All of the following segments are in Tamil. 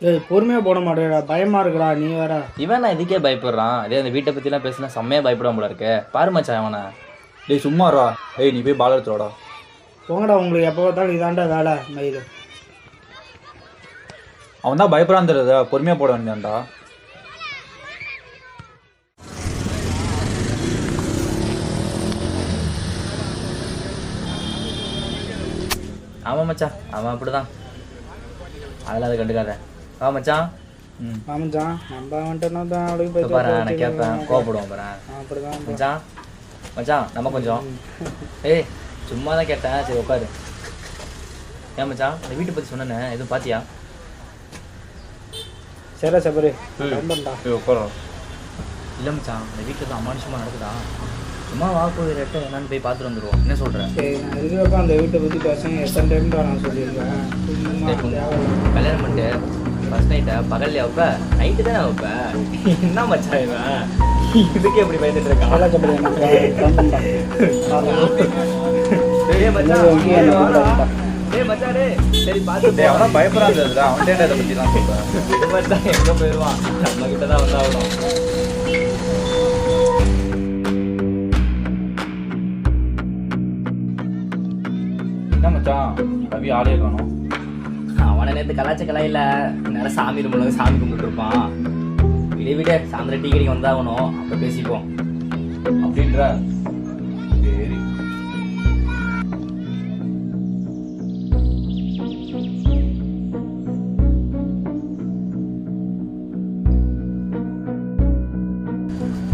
ஏய் பொறுமையாக போட மாட்டேடா, பயமாக இருக்குடா நீ வேற. இவன் நான் இதுக்கே பயப்படுறான். அதே அந்த வீட்டை பற்றிலாம் பேசினா செம்மையாக பயப்படாம போல இருக்கே. பாரு மச்சான் அவனை. டேய் சும்மாடா. டேய் நீ போய் பால் எடுத்துடா. போங்கடா, உங்களுக்கு எப்போ பார்த்தாலும் இதாண்டா வேலை மயில். அவன் தான் பயப்படான்னு தெரியுதா, பொறுமையாக போட வேண்டியான்டா. ஆமாம் மச்சான், அவன் அப்படிதான். அதெல்லாம் அதை கண்டுக்காத. வா மச்சான். ஆமாச்சான், நம்ம வந்துட்டோம்னா தான் அப்படியே இப்போ பாரு நான் கேட்பேன், கோவப்படுவான் பாரு. அப்படிதான் மச்சான் மச்சான் நம்ம கொஞ்சம் ஏய் சும்மா தான் கேட்டேன், சரி உட்காரு. ஏன் மச்சான் அந்த வீட்டை பற்றி சொன்னேன்னு எதுவும் பார்த்தியா? சரி சபரி நம்பண்டா. உட்காரோம். இல்லை மச்சான் அந்த வீட்டில் தான் அமானுஷமாக நடக்குதா. சும்மா வாக்கு ரெட்டை என்னன்னு போய் பார்த்துட்டு வந்துடுவோம். என்ன சொல்கிறேன்? சரி நான் இருக்கிறப்ப அந்த வீட்டை பற்றி பேசுங்க, எத்தனை டைம் தான் நான் சொல்லியிருக்கேன். கல்யாணம் பண்ணிட்டு ஃபர்ஸ்ட் நைட்டை பகல்ல வைப்ப, நைட்டு தானே வைப்ப. என்ன மச்சான் இவன் இதுக்கு எப்படி பயந்துட்டு இருக்கான்? வேலை சபரி நம்பண்டா. சரி பார்த்து அவனா பயப்படாது அவன்கிட்ட இதை பற்றிலாம் சொல்கிறேன். எங்கே போயிடுவான், நம்ம கிட்ட தான் வந்தாகணும். என்ன மச்சான் ரவி ஆளே காணும். அவனை நேற்று கலாச்ச கலாயில் நேரம் சாமி ரூமில் சாமி கும்பிட்டு இருப்பான். விட சாயந்தரம் டீ கடைக்கு வந்தாகணும், அப்போ பேசிப்போம் அப்படின்ற. சரி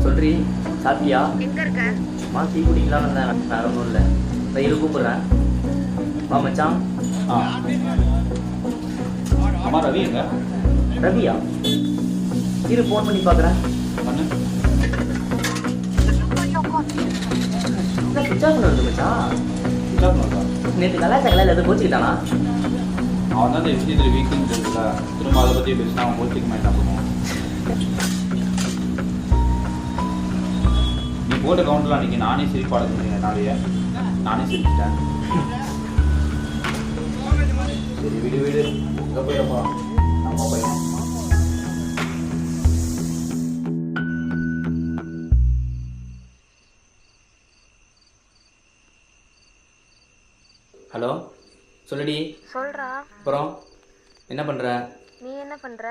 சொல்றி. சாப்பிட்டியா? எங்க இருக்க? சும்மா டீ குடிக்கலாம் வந்தேன், வேற ஒன்றும் இல்லை. ரயில் கூப்பிடுறேன், வா மச்சான். ஆமாம் ரவி எங்க? ரவியா? இரு ஃபோன் பண்ணி பார்க்குறேன். பண்ணு. என்ன சுவிட்ச் ஆஃப் பண்ணுறது மச்சான்? சுவிட்ச் பண்ணுறான். நேற்று கலாச்ச கலாயில் எதுவும் கோச்சிக்கிட்டானா? அவன் தான் இந்த விஷயத்தில் வீக்குன்னு தெரியுதுல, திரும்ப அதை பற்றி பேசினா அவன் கோச்சிக்குமா என்ன பண்ணுவான்? நீ போட்ட கவுண்டில் அன்றைக்கி நானே சிரிப்பாட சொன்னேன், என்னாலேயே நானே சிரிச்சிட்டேன். சரி வீடு வீடு இங்கே போயிடப்பா, நம்ம பையன். ஹலோ சொல்லுடி. சொல்றா. அப்புறம் என்ன பண்ணுற? நீ என்ன பண்ற?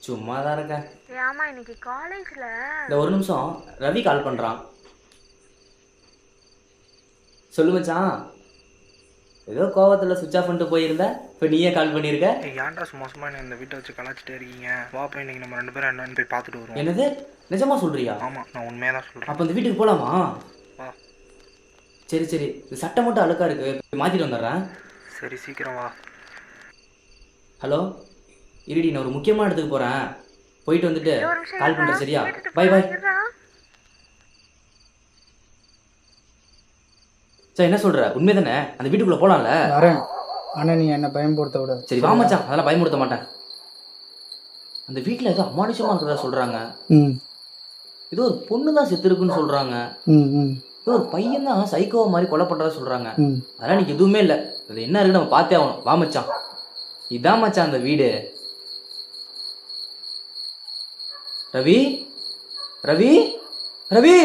சும்மா தான் இருக்கேன். ஆமா இன்னைக்கு காலேஜ்ல இந்த ஒரு நிமிஷம், ரவி கால் பண்ணுறான். சொல்லு மச்சான். ஏதோ கோவத்தில் சுவிட்ச் ஆஃப் பண்ணிட்டு போயிருந்த, இப்போ நீயே கால் பண்ணியிருக்க. ஏன்டா சும்மா சும்மா என்ன இந்த வீட்டை வச்சு கலாச்சிட்டே இருக்கீங்க? வாப்பா இன்னைக்கு நம்ம 2 பேரும் என்னன்னு போய் பார்த்துட்டு வருவோம். என்னது நிஜமா சொல்றியா? ஆமாம் நான் உண்மையாக தான் சொல்கிறேன். அப்போ இந்த வீட்டுக்கு போகலாமா? வா. சரி சரி, இது சட்டை மட்டும் அழுக்கா இருக்கு, போய் மாற்றிட்டு வந்துடுறேன். சரி சீக்கிரம் வா. ஹலோ இருடி, நான் ஒரு முக்கியமான இடத்துக்கு போகிறேன், போயிட்டு வந்துட்டு ஒரு நிமிஷம் கால் இருடா. பண்ணுறேன் சரியா? கேட்டுட்டு பை போ. பை. இருடா. சரி என்ன சொல்கிற, உண்மை தானே? அந்த வீட்டுக்குள்ளே போகலாம்ல? வரேன், ஆனால் நீ என்னை பயன்படுத்த விட. சரி வா மச்சான், அதெல்லாம் பயமுறுத்த மாட்டேன். அந்த வீட்டில் ஏதோ அமானுஷமாக இருக்கிறதா சொல்கிறாங்க. ம் ஏதோ ஒரு பொண்ணு தான் செத்து இருக்குன்னு சொல்கிறாங்க. ம் ம் ஏதோ ஒரு பையன் தான் சைக்கோவா மாதிரி கொலை பண்ணுறதா சொல்கிறாங்க. ம் அதெல்லாம் எனக்கு எதுவுமே இல்லை. அது என்ன இருக்குன்னு நம்ம பார்த்தே ஆகணும். வா மச்சான், இதான் மச்சான் அந்த வீடு. ரவி ரவி ரவி.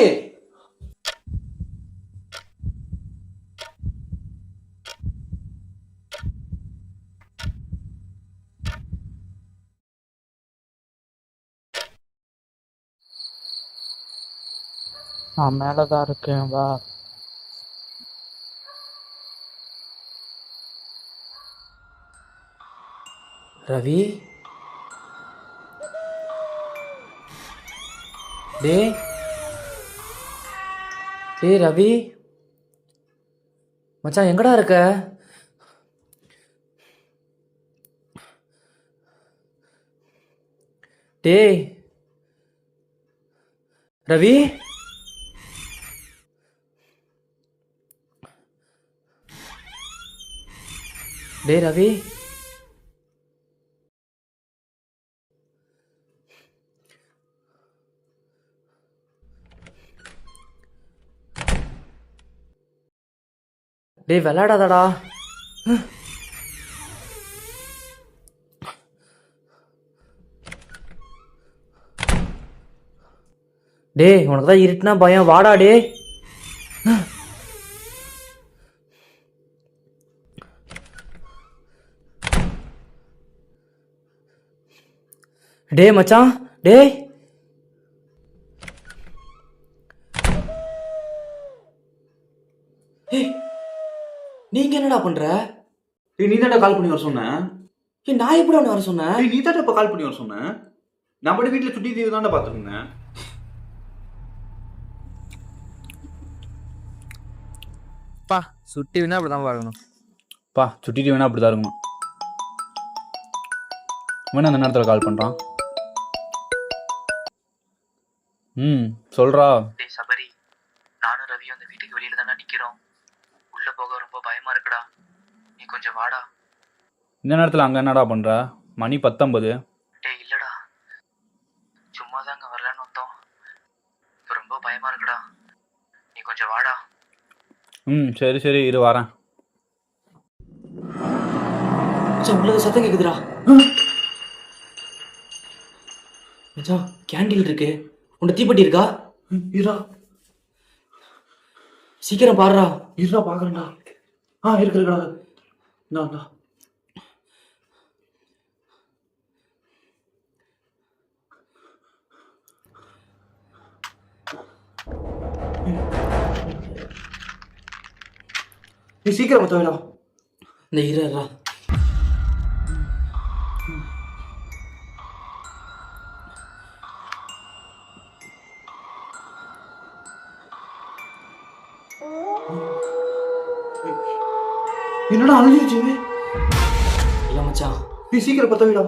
நான் மேலே தான் இருக்கேன், வா. ரவி டேய் டேய் ரவி மச்சான் எங்கடா இருக்க? டேய் ரவி. டேய் ரவி. டேய் விளையாடாதடா. டேய் உனக்கு தான் இருட்டுனா பயம், வாடா டே. டே மச்சான், டேய். நீங்க என்னடா பண்ற? நீ தான்டா கால் பண்ணி வர சொன்னேன். நான் எப்படி அவனை வர சொன்னேன்? நீ தான்டா இப்போ கால் பண்ணி வர சொன்னேன். நான் படி வீட்டில் சுட்டி தீவு தான்டா பார்த்துருந்தேன். பா சுட்டி வேணா அப்படி தான் பார்க்கணும். பா சுட்டி தீவுனா அப்படி தான் இருக்கணும். வேணா அந்த நேரத்தில் கால் பண்ணுறான். சொல்கிறா. டேய் சபரி, நானும் ரவியும் அந்த வீட்டுக்கு வெளியில தானே நிக்கிறோம். உள்ள போக ரொம்ப பயமா இருக்குடா, நீ கொஞ்சம் வாடா. இந்த நேரத்தில் அங்கே என்னடா பண்ணுற? மணி 19. டேய் இல்லடா, சும்மா தாங்க வரலான்னு வந்தோம். இப்போ ரொம்ப பயமா இருக்குடா, நீ கொஞ்சம் வாடா. சரி சரி இரு வரேன். உங்களுக்கு சத்தம் கேக்குதுடா. மச்சான் கேண்டில் இருக்கு, உன்ட தீப்பெட்டி இருக்கா? இரா சீக்கிரம் பாருடா. இரா பார்க்குறேன்டா. இருக்குடா. இந்தா நீ சீக்கிரம் பத்தவேடா. இந்த இரா என்னடா அழிஞ்சிருச்சு? இல்ல மச்சான், நீ சீக்கிரம் பத்தவேடா.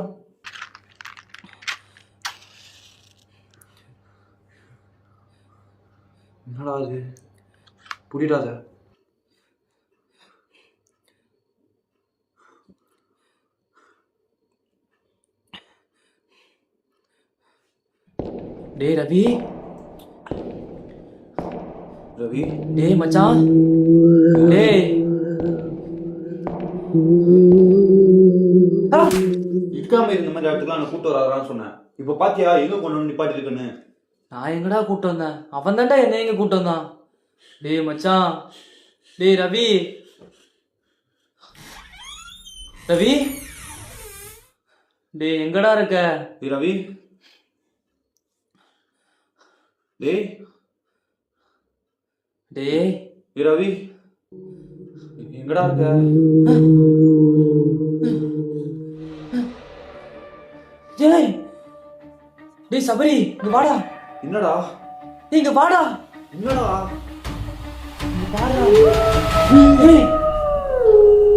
என்னடா அது? புரியாத. டேய் ரவி. ரவி டேய் மச்சான், டேய் இருக்காம இந்த மாதிரி இடத்துக்குலாம் நான் கூட்டு வராதான்னு சொன்னேன். இப்போ பாத்தியா எங்க கொண்டு வந்து நிப்பாட்டி இருக்குன்னு? நான் எங்கடா கூட்டு வந்தேன்? அவன் தான்டா என்ன எங்க கூட்டு வந்தான். டேய் மச்சான், டேய் ரவி. ரவி டேய் எங்கடா இருக்க? ரவி டேய் டேய் ரவி எங்கடா இருக்க? டேய் டேய் சபரி, இங்க வாடா. என்னடா? இங்க வாடா. என்னடா? இங்க வாடா. டேய்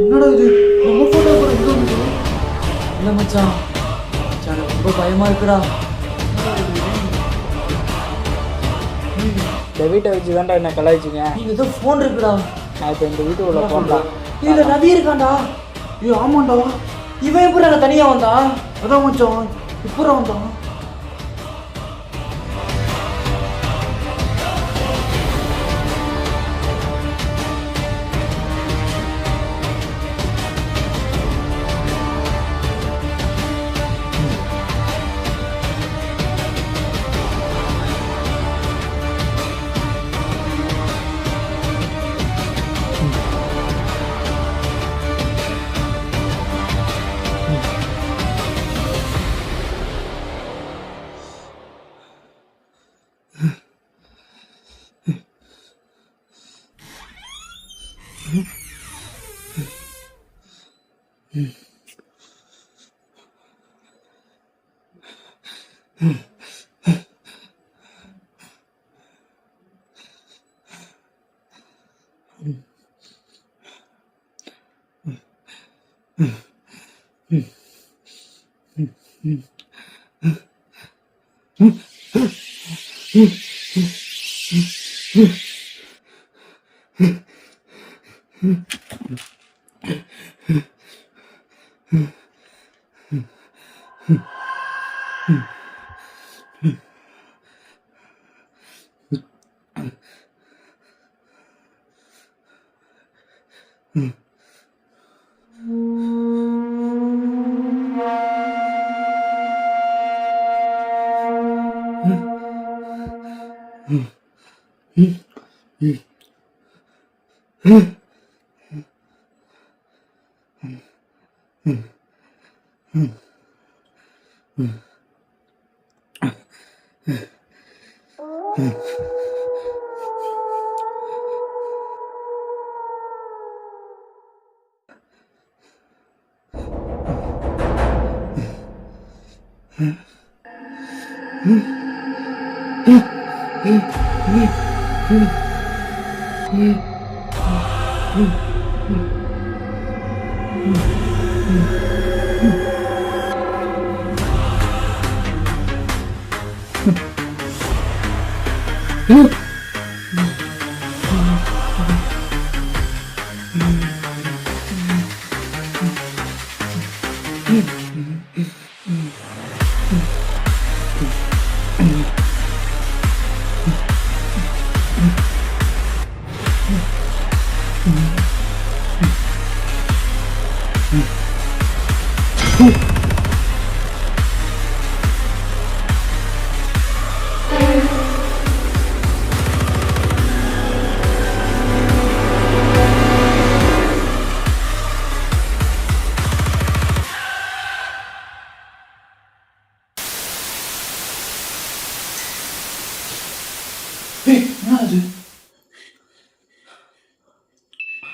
என்னடா இது? நம்ம போட்டோ கூட இங்க வந்து. இல்ல மச்சான், மச்சான் எனக்கு ரொம்ப பயமா இருக்குடா. இந்த வீட்டை வச்சு தான்டா என்ன கலாய்ச்சிங்க. நீங்க ஏதோ ஃபோன் இருக்குடா. நான் இப்போ இந்த வீட்டுக்குள்ள போன்டா. இதுல ரவி இருக்கான்டா. ஆமாண்டா. இவன் எப்படி அங்க தனியா வந்தா? அதான் மச்சான் இப்போ வந்தான்.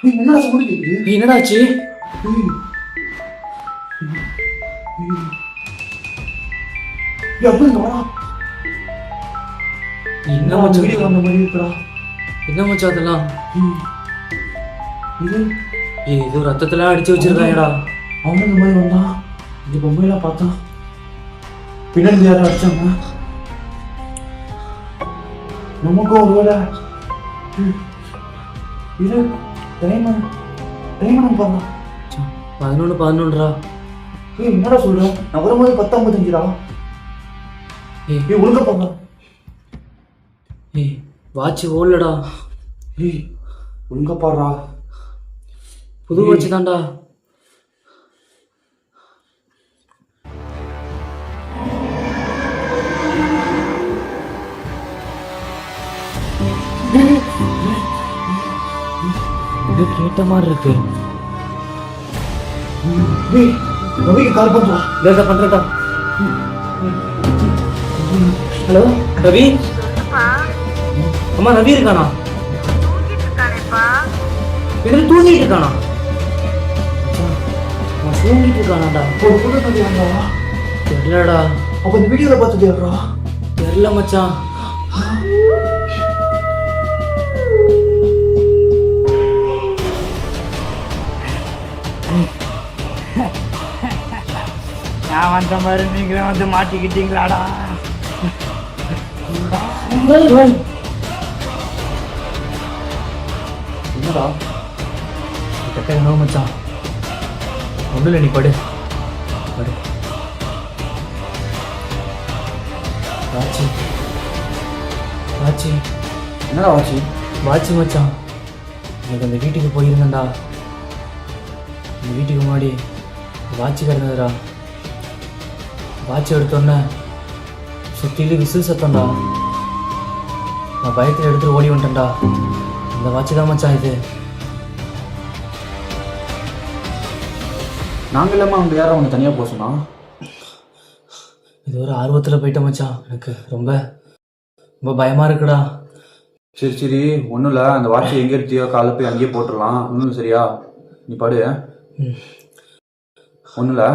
என்னடா சவுண்ட் கேக்குது? என்னடாச்சு? எப்படி இங்க வரா? என்ன மச்சான் வீடியோ அந்த மாதிரி இருக்குடா. என்ன மச்சான் அதெல்லாம்? இது ஏதோ ரத்தத்தெல்லாம் அடிச்சு வச்சிருக்காங்கடா. அவனும் இந்த மாதிரி வந்தான். இந்த பொம்மையெல்லாம் பார்த்தா பின்னாடி யாரும் அடிச்சாங்க. நமக்கும் ஒரு வேலை இது டைமன் பாருங்க. 11:11 ஏய் என்னடா சொல்ற? நான் வரும்போது 10:55டா. ஏய் ஒழுங்கா பாருங்க. ஏய் வாட்ச் ஓடலடா. ஏய் ஒழுங்கா பாடுறா. புது வாட்ச் தான்டா. இது கேட்ட மாதிரி இருக்கு. ஏய் ரவிக்கு கால் பண்ணுவா. இதா பண்றடா. ஹலோ ரவி. சொல்லுப்பா. அம்மா ரவி இருக்கானா? தூங்கிட்டு இருக்கானேப்பா. என்ன தூங்கிட்டு இருக்கானா? நான் தூங்கிட்டு இருக்கானாடா. ஒரு புது தம்பி வந்தா. தெரியலடா. அப்ப இந்த வீடியோல பார்த்து தேடுறா. தெரியல மச்சான். நான் வந்த மாதிரி நீங்களும் வந்து மாட்டிக்கிட்டீங்களாடா? என்னடா கட்ட என்ன மச்சான்? ஒன்றும் இல்லை, நீ படு படு. வாட்சி வாட்சி என்னடா வாட்சி? வாட்சி மச்சான். எனக்கு அந்த வீட்டுக்கு போயிருந்தேன்டா. அந்த வீட்டுக்கு முன்னாடி வாட்சி கிடந்ததுடா. வாட்சி எடுத்தோன்னே சுற்றிலும் விசில் சத்தம்டா. நான் பயத்தில் எடுத்துட்டு ஓடி வந்துட்டேன்டா. இந்த வாட்சி தான் மச்சான் இது. நாங்கள் இல்லாமல் அவங்க யாரும் அவங்க தனியாக போக சொன்னா? இது ஒரு ஆர்வத்தில் போயிட்டேன் மச்சான். எனக்கு ரொம்ப ரொம்ப பயமாக இருக்குடா. சரி சரி ஒன்றும் இல்லை. அந்த வாட்சி எங்கே எடுத்தியோ காலை போய் அங்கேயே போட்டுடலாம். ஒன்றும் சரியா? நீ படு. ஒன்றும் இல்லை.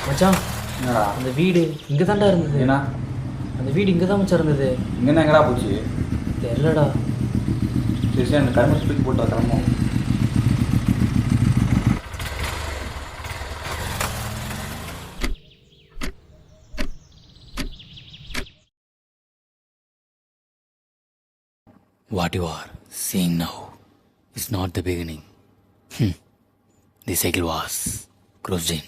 மச்சான் என்னடா அந்த வீடு இங்கே தான்டா இருந்தது. என்ன? அந்த வீடு இங்கே தான் மச்சான் இருந்தது. இங்கே எங்கடா போச்சு? தெரியலடா. சரி சரி அந்த கரும்பு ஸ்பீக் போட்டு கிளம்பும். What you are seeing now is not the beginning. The cycle was closed in.